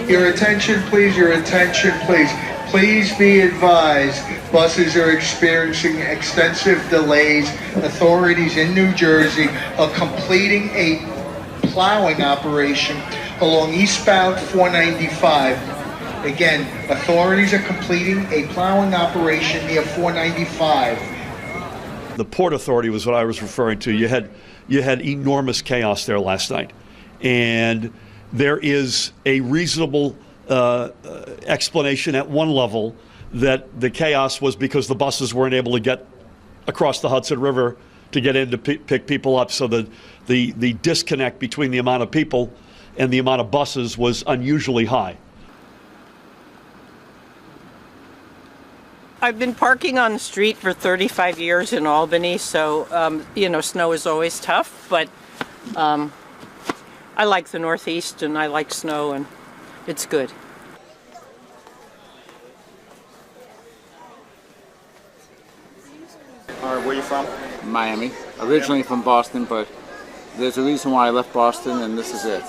Your attention, please, your attention, please. Please be advised, buses are experiencing extensive delays. Authorities in New Jersey are completing a plowing operation along eastbound 495. Again, authorities are completing a plowing operation near 495. The Port Authority was what I was referring to. You had enormous chaos there last night, and there is a reasonable explanation at one level that the chaos was because the buses weren't able to get across the Hudson River to get in to pick people up, so the disconnect between the amount of people and the amount of buses was unusually high. I've been parking on the street for 35 years in Albany, so, you know, snow is always tough, but I like the Northeast and I like snow, and it's good. All right, where are you from? Miami. Originally from Boston, but there's a reason why I left Boston, and this is it.